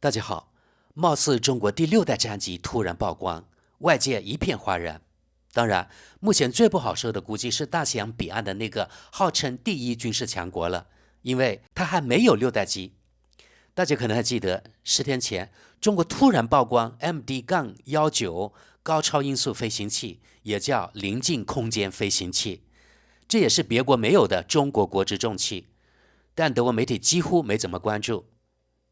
大家好，貌似中国第6代战机突然曝光，外界一片哗然。当然，目前最不好受的估计是大西洋彼岸的那个号称第一军事强国了，因为它还没有6代机。大家可能还记得10天前，中国突然曝光 MD-19 高超音速飞行器，也叫临近空间飞行器，这也是别国没有的中国国之重器，但德国媒体几乎没怎么关注。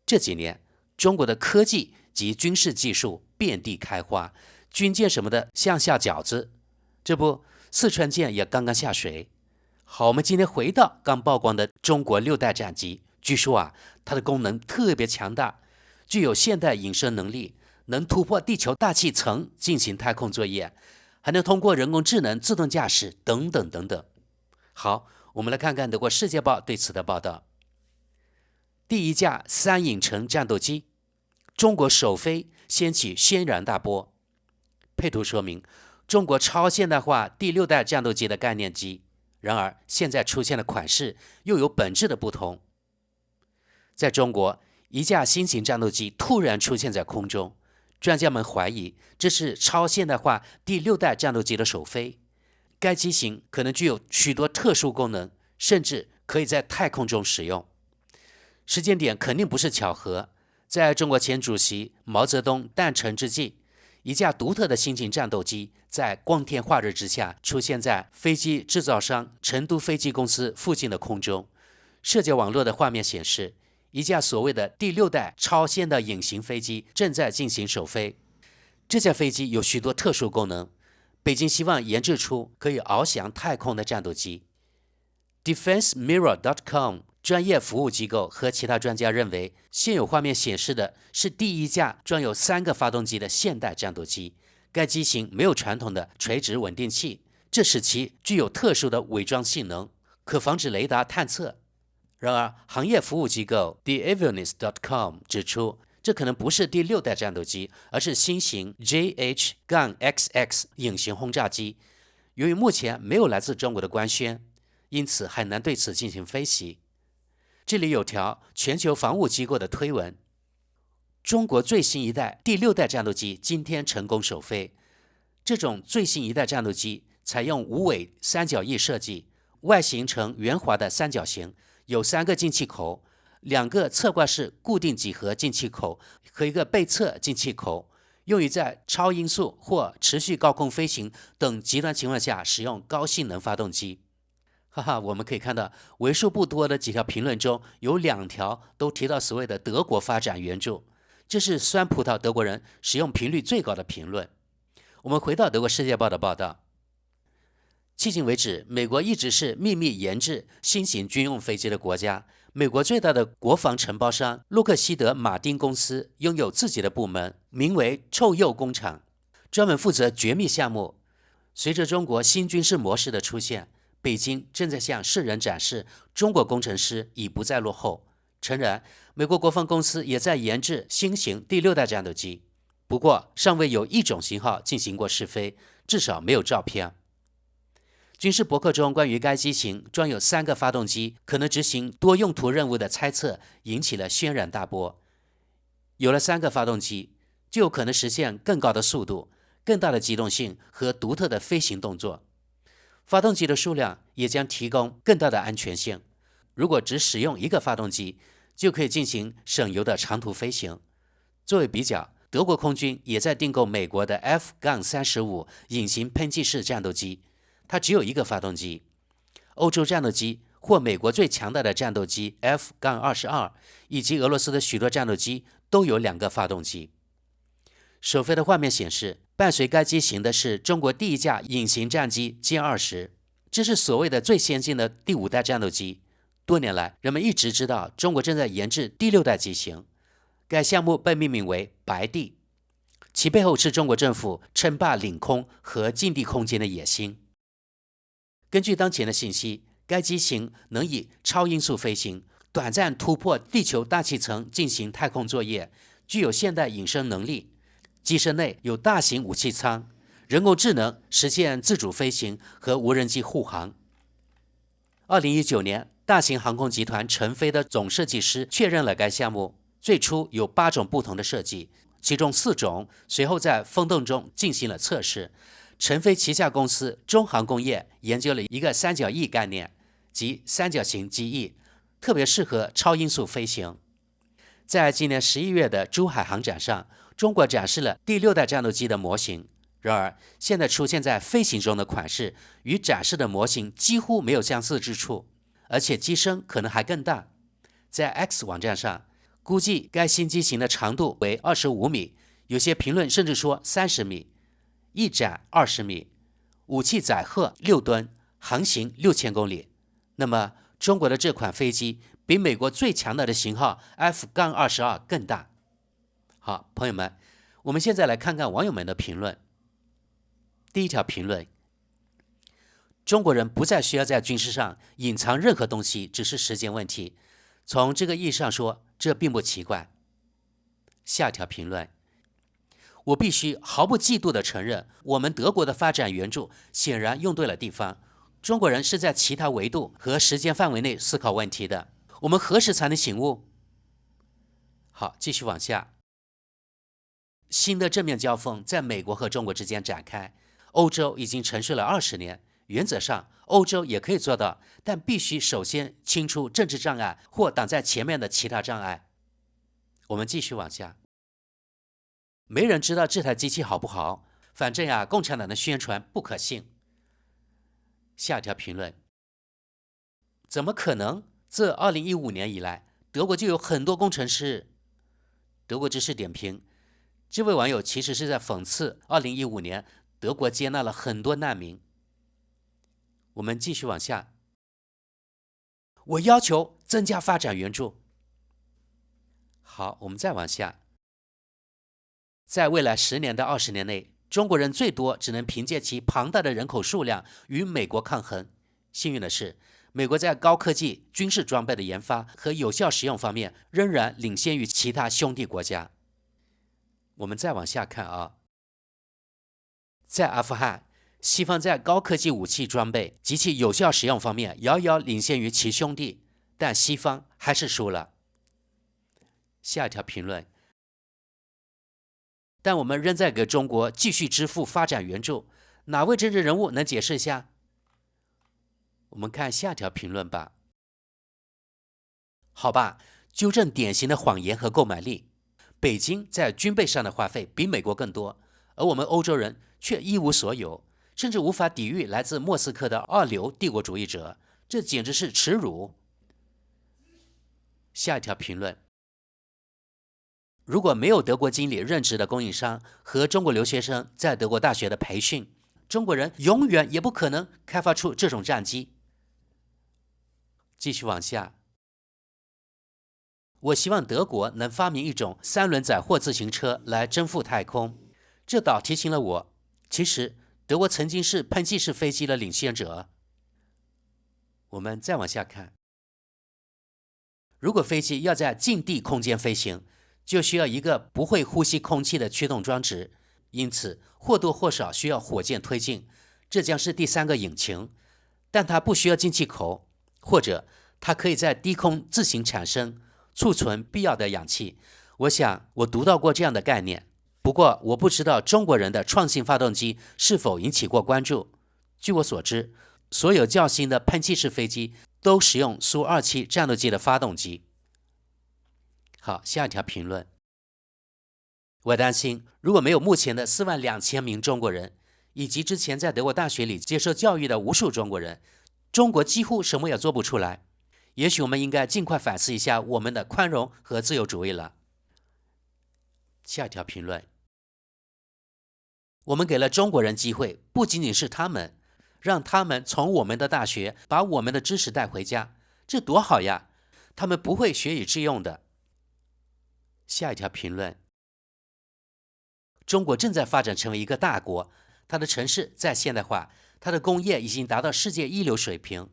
这几年，中国的科技及军事技术遍地开花，军舰什么的像下饺子。这不，四川舰也刚刚下水。好，我们今天回到刚曝光的中国6代战机，据说它的功能特别强大，具有现代隐身能力，能突破地球大气层进行太空作业，还能通过人工智能自动驾驶等等等等。好，我们来看看德国《世界报》对此的报道。第一架3影城战斗机，中国首飞掀起轩然大波。配图说明，中国超现代化第6代战斗机的概念机，然而现在出现的款式又有本质的不同。在中国，一架新型战斗机突然出现在空中，专家们怀疑这是超现代化第6代战斗机的首飞。该机型可能具有许多特殊功能，甚至可以在太空中使用。时间点肯定不是巧合，在中国前主席毛泽东诞辰之际，一架独特的新型战斗机在光天化日之下出现在飞机制造商成都飞机公司附近的空中。社交网络的画面显示，一架所谓的第6代超现代隐形飞机正在进行首飞。这架飞机有许多特殊功能，北京希望研制出可以翱翔太空的战斗机。DefenseMirror.com 专业服务机构和其他专家认为，现有画面显示的是第一架装有3个发动机的现代战斗机。该机型没有传统的垂直稳定器，这使其具有特殊的伪装性能，可防止雷达探测。然而，行业服务机构 TheAvionics.com 指出，这可能不是第6代战斗机，而是新型 JH-XX 隐形轰炸机。由于目前没有来自中国的官宣，因此很难对此进行分析。这里有条全球防务机构的推文：中国最新一代第6代战斗机今天成功首飞。这种最新一代战斗机采用无尾三角翼设计，外形呈圆滑的三角形，有3个进气口，2个侧挂式固定几何进气口和1个背侧进气口，用于在超音速或持续高空飞行等极端情况下使用高性能发动机。我们可以看到为数不多的几条评论中有2条都提到所谓的德国发展援助，这是酸葡萄德国人使用频率最高的评论。我们回到德国《世界报》的报道，迄今为止，美国一直是秘密研制新型军用飞机的国家。美国最大的国防承包商洛克希德马丁公司拥有自己的部门，名为臭鼬工厂，专门负责绝密项目。随着中国新军事模式的出现，北京正在向世人展示中国工程师已不再落后。诚然，美国国防公司也在研制新型第6代战斗机，不过尚未有一种型号进行过试飞，至少没有照片。军事博客中关于该机型装有3个发动机，可能执行多用途任务的猜测引起了轩然大波。有了3个发动机，就有可能实现更高的速度、更大的机动性和独特的飞行动作。发动机的数量也将提供更大的安全性。如果只使用1个发动机，就可以进行省油的长途飞行。作为比较，德国空军也在订购美国的 F-35 隐形喷气式战斗机，它只有1个发动机。欧洲战斗机或美国最强大的战斗机 F-22 以及俄罗斯的许多战斗机都有2个发动机。首飞的画面显示，伴随该机型的是中国第一架隐形战机歼20，这是所谓的最先进的第5代战斗机。多年来，人们一直知道中国正在研制第6代机型，该项目被命名为白帝，其背后是中国政府称霸领空和近地空间的野心。根据当前的信息，该机型能以超音速飞行、短暂突破地球大气层进行太空作业，具有现代隐身能力。机身内有大型武器舱，人工智能实现自主飞行和无人机护航。2019年，大型航空集团成飞的总设计师确认了该项目，最初有8种不同的设计，其中4种随后在风洞中进行了测试。成飞旗下公司中航工业研究了一个三角翼概念，即三角形机翼，特别适合超音速飞行。在今年11月的珠海航展上，中国展示了第6代战斗机的模型。然而，现在出现在飞行中的款式与展示的模型几乎没有相似之处，而且机身可能还更大。在 X 网站上，估计该新机型的长度为25米，有些评论甚至说30米，翼展20米，武器载荷6吨，航行6000公里。那么，中国的这款飞机比美国最强大的型号 F-22 更大。好，朋友们，我们现在来看看网友们的评论。第一条评论：中国人不再需要在军事上隐藏任何东西，只是时间问题。从这个意义上说，这并不奇怪。下一条评论：我必须毫不嫉妒地承认，我们德国的发展援助显然用对了地方。中国人是在其他维度和时间范围内思考问题的。我们何时才能醒悟？好，继续往下。新的正面交锋在美国和中国之间展开。欧洲已经沉睡了20年，原则上欧洲也可以做到，但必须首先清除政治障碍或挡在前面的其他障碍。我们继续往下。没人知道这台机器好不好，反正呀，共产党的宣传不可信。下一条评论：怎么可能？自2015年以来，德国就有很多工程师。德国知识点评：这位网友其实是在讽刺2015年德国接纳了很多难民。我们继续往下。我要求增加发展援助。好，我们再往下。在未来10年到20年内，中国人最多只能凭借其庞大的人口数量与美国抗衡。幸运的是，美国在高科技、军事装备的研发和有效使用方面仍然领先于其他兄弟国家。我们再往下看啊。在阿富汗，西方在高科技武器装备及其有效使用方面遥遥领先于其兄弟，但西方还是输了。下一条评论：但我们仍在给中国继续支付发展援助，哪位政治人物能解释一下？我们看下条评论吧。好吧，纠正典型的谎言和购买力。北京在军备上的花费比美国更多，而我们欧洲人却一无所有，甚至无法抵御来自莫斯科的二流帝国主义者，这简直是耻辱。下一条评论：如果没有德国经理任职的供应商和中国留学生在德国大学的培训，中国人永远也不可能开发出这种战机。继续往下。我希望德国能发明一种3轮载货自行车来征服太空。这倒提醒了我，其实德国曾经是喷气式飞机的领先者。我们再往下看。如果飞机要在近地空间飞行，就需要一个不会呼吸空气的驱动装置，因此或多或少需要火箭推进，这将是第3个引擎，但它不需要进气口，或者它可以在低空自行产生，储存必要的氧气。我想我读到过这样的概念，不过我不知道中国人的创新发动机是否引起过关注。据我所知，所有较新的喷气式飞机都使用苏27战斗机的发动机。好，下一条评论。我担心，如果没有目前的42000名中国人，以及之前在德国大学里接受教育的无数中国人，中国几乎什么也做不出来。也许我们应该尽快反思一下我们的宽容和自由主义了。下一条评论。我们给了中国人机会，不仅仅是他们，让他们从我们的大学把我们的知识带回家，这多好呀！他们不会学以致用的。下一条评论。中国正在发展成为一个大国，它的城市在现代化，它的工业已经达到世界一流水平，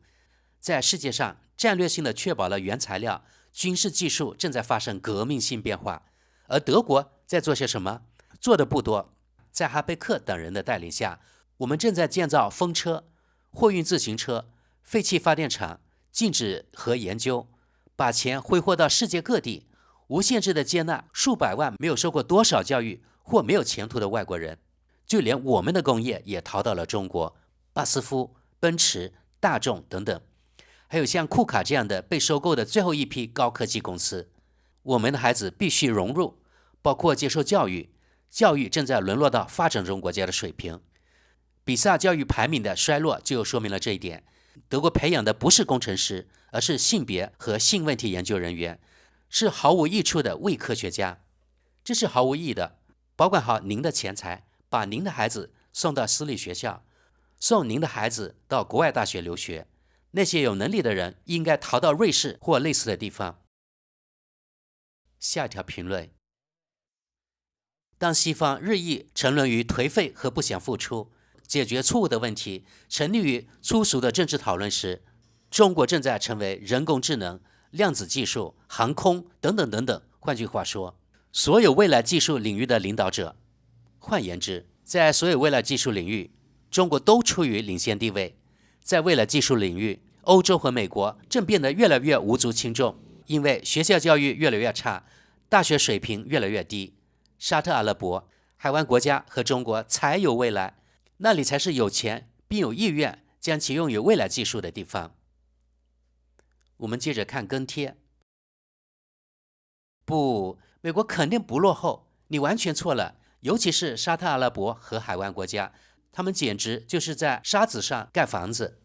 在世界上战略性的确保了原材料，军事技术正在发生革命性变化。而德国在做些什么？做的不多。在哈贝克等人的带领下，我们正在建造风车、货运自行车、废弃发电厂，禁止核研究，把钱挥霍到世界各地。无限制地接纳数百万没有受过多少教育或没有前途的外国人，就连我们的工业也逃到了中国，巴斯夫、奔驰、大众等等，还有像库卡这样的被收购的最后一批高科技公司。我们的孩子必须融入，包括接受教育，教育正在沦落到发展中国家的水平。比萨教育排名的衰落就说明了这一点。德国培养的不是工程师，而是性别和性问题研究人员，是毫无益处的伪科学家。这是毫无意义的。保管好您的钱财，把您的孩子送到私立学校，送您的孩子到国外大学留学。那些有能力的人应该逃到瑞士或类似的地方。下一条评论：当西方日益沉沦于颓废和不想付出，解决错误的问题，沉溺于粗俗的政治讨论时，中国正在成为人工智能、量子技术、航空等等等等。换句话说，所有未来技术领域的领导者。换言之，在所有未来技术领域，中国都处于领先地位。在未来技术领域，欧洲和美国正变得越来越无足轻重，因为学校教育越来越差，大学水平越来越低。沙特阿拉伯、海湾国家和中国才有未来，那里才是有钱并有意愿将其用于未来技术的地方。我们接着看跟帖。不，美国肯定不落后，你完全错了。尤其是沙特阿拉伯和海湾国家，他们简直就是在沙子上盖房子。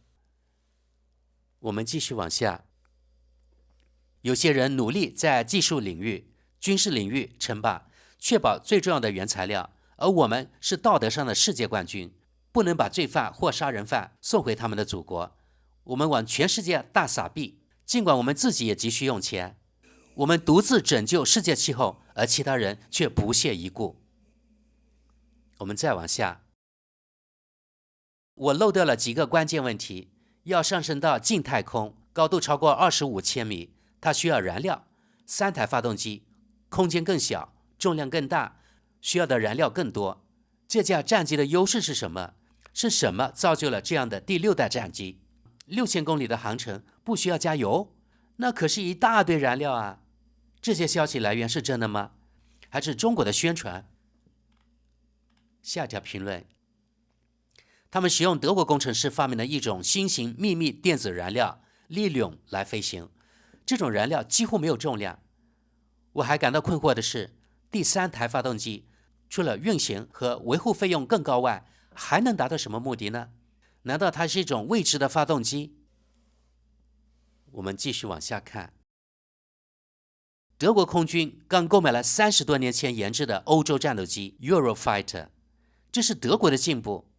我们继续往下。有些人努力在技术领域、军事领域称霸，确保最重要的原材料，而我们是道德上的世界冠军，不能把罪犯或杀人犯送回他们的祖国。我们往全世界大撒币，尽管我们自己也急需用钱。我们独自拯救世界气候，而其他人却不屑一顾。我们再往下。我漏掉了几个关键问题。要上升到近太空，高度超过25千米，它需要燃料，3台发动机，空间更小，重量更大，需要的燃料更多。这架战机的优势是什么？是什么造就了这样的第6代战机？6000公里的航程不需要加油？那可是一大堆燃料啊！这些消息来源是真的吗？还是中国的宣传？下条评论：他们使用德国工程师发明的一种新型秘密电子燃料利氡来飞行，这种燃料几乎没有重量。我还感到困惑的是，第3台发动机除了运行和维护费用更高外，还能达到什么目的呢？难道它是一种未知的发动机？我们继续往下看。德国空军刚购买了30多年前研制的欧洲战斗机 Eurofighter， 这是德国的进步。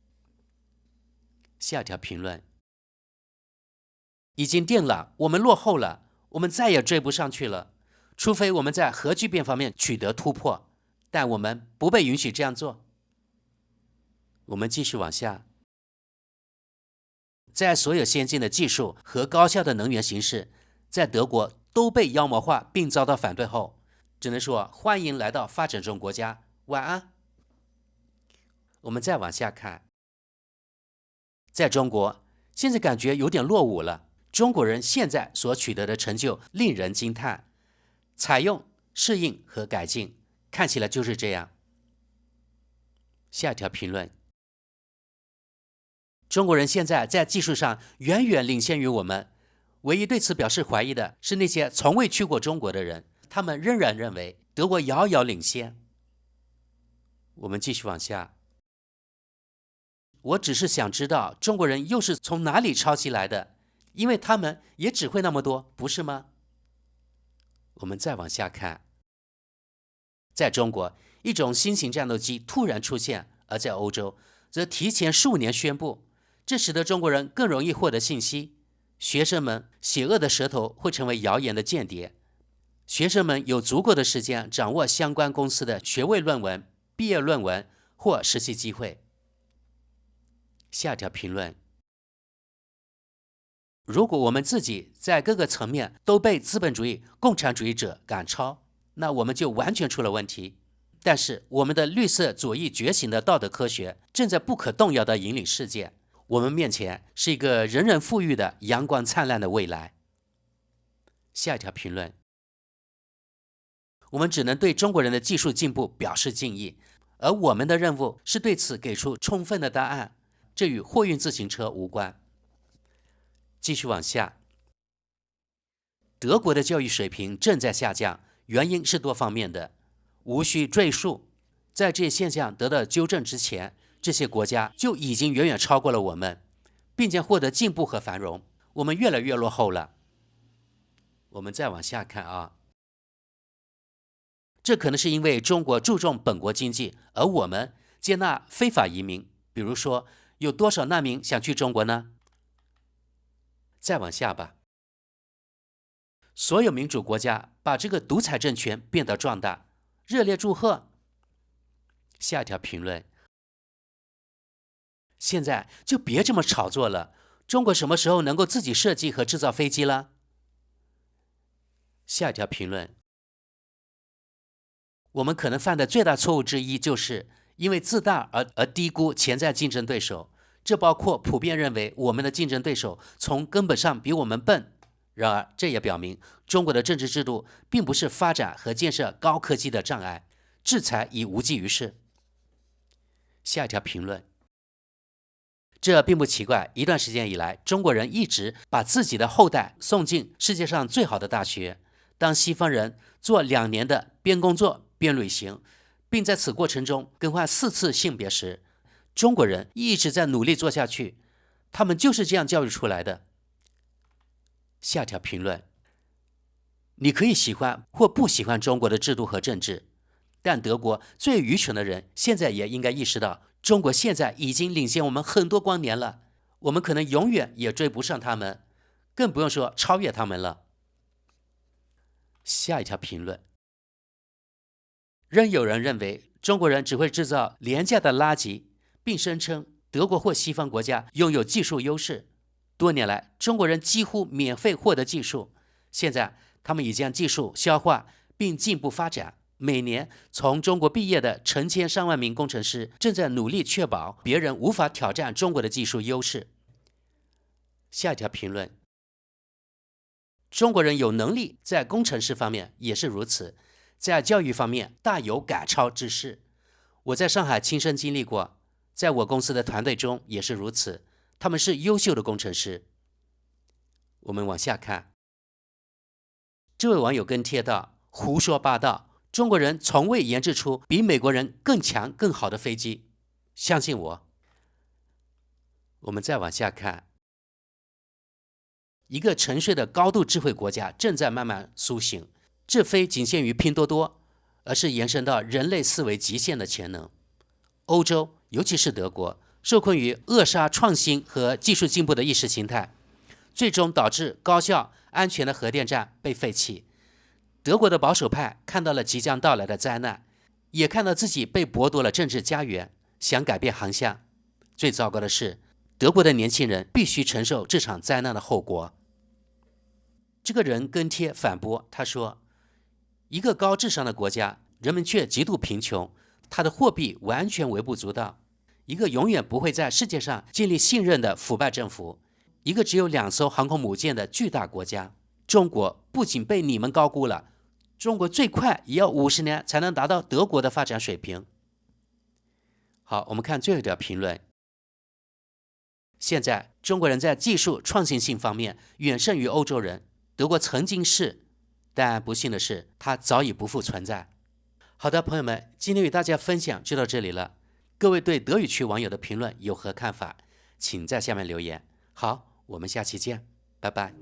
下条评论：已经定了，我们落后了，我们再也追不上去了，除非我们在核聚变方面取得突破，但我们不被允许这样做。我们继续往下。在所有先进的技术和高效的能源形式，在德国都被妖魔化并遭到反对后，只能说欢迎来到发展中国家，晚安。我们再往下看。在中国，现在感觉有点落伍了。中国人现在所取得的成就令人惊叹，采用、适应和改进，看起来就是这样。下一条评论：中国人现在在技术上远远领先于我们，唯一对此表示怀疑的是那些从未去过中国的人，他们仍然认为德国遥遥领先。我们继续往下。我只是想知道中国人又是从哪里抄袭来的，因为他们也只会那么多，不是吗？我们再往下看。在中国，一种新型战斗机突然出现，而在欧洲则提前数年宣布，这使得中国人更容易获得信息。学生们邪恶的舌头会成为谣言的间谍。学生们有足够的时间掌握相关公司的学位论文、毕业论文或实习机会。下条评论：如果我们自己在各个层面都被资本主义、共产主义者赶超，那我们就完全出了问题。但是我们的绿色左翼觉醒的道德科学正在不可动摇地引领世界，我们面前是一个人人富裕的阳光灿烂的未来。下一条评论：我们只能对中国人的技术进步表示敬意，而我们的任务是对此给出充分的答案，这与货运自行车无关。继续往下，德国的教育水平正在下降，原因是多方面的，无需赘述。在这些现象得到纠正之前，这些国家就已经远远超过了我们，并将获得进步和繁荣，我们越来越落后了。我们再往下看啊，这可能是因为中国注重本国经济，而我们接纳非法移民。比如说，有多少难民想去中国呢？再往下吧。所有民主国家把这个独裁政权变得壮大，热烈祝贺。下一条评论，现在就别这么炒作了，中国什么时候能够自己设计和制造飞机了？下一条评论，我们可能犯的最大错误之一，就是因为自大而低估潜在竞争对手，这包括普遍认为我们的竞争对手从根本上比我们笨。然而，这也表明中国的政治制度并不是发展和建设高科技的障碍，制裁已无济于事。下一条评论，这并不奇怪，一段时间以来，中国人一直把自己的后代送进世界上最好的大学。当西方人做2年的边工作边旅行，并在此过程中更换4次性别时，中国人一直在努力做下去，他们就是这样教育出来的。下条评论，你可以喜欢或不喜欢中国的制度和政治，但德国最愚蠢的人现在也应该意识到，中国现在已经领先我们很多光年了，我们可能永远也追不上他们，更不用说超越他们了。下一条评论，仍有人认为中国人只会制造廉价的垃圾，并声称德国或西方国家拥有技术优势。多年来，中国人几乎免费获得技术，现在他们已将技术消化并进一步发展。每年从中国毕业的成千上万名工程师正在努力确保别人无法挑战中国的技术优势。下一条评论，中国人有能力，在工程师方面也是如此，在教育方面大有赶超之势。我在上海亲身经历过，在我公司的团队中也是如此，他们是优秀的工程师。我们往下看，这位网友跟贴道，胡说八道，中国人从未研制出比美国人更强更好的飞机，相信我。我们再往下看，一个沉睡的高度智慧国家正在慢慢苏醒，这非仅限于拼多多，而是延伸到人类思维极限的潜能。欧洲，尤其是德国，受困于扼杀创新和技术进步的意识形态，最终导致高效安全的核电站被废弃。德国的保守派看到了即将到来的灾难，也看到自己被剥夺了政治家园，想改变航向。最糟糕的是，德国的年轻人必须承受这场灾难的后果。这个人跟贴反驳，他说，一个高智商的国家，人们却极度贫穷，他的货币完全微不足道，一个永远不会在世界上建立信任的腐败政府，一个只有2艘航空母舰的巨大国家。中国不仅被你们高估了，中国最快也要50年才能达到德国的发展水平。好，我们看最后一条评论。现在中国人在技术创新性方面远胜于欧洲人，德国曾经是，但不幸的是，它早已不复存在。好的，朋友们，今天与大家分享就到这里了。各位对德语区网友的评论有何看法？请在下面留言。好，我们下期见，拜拜。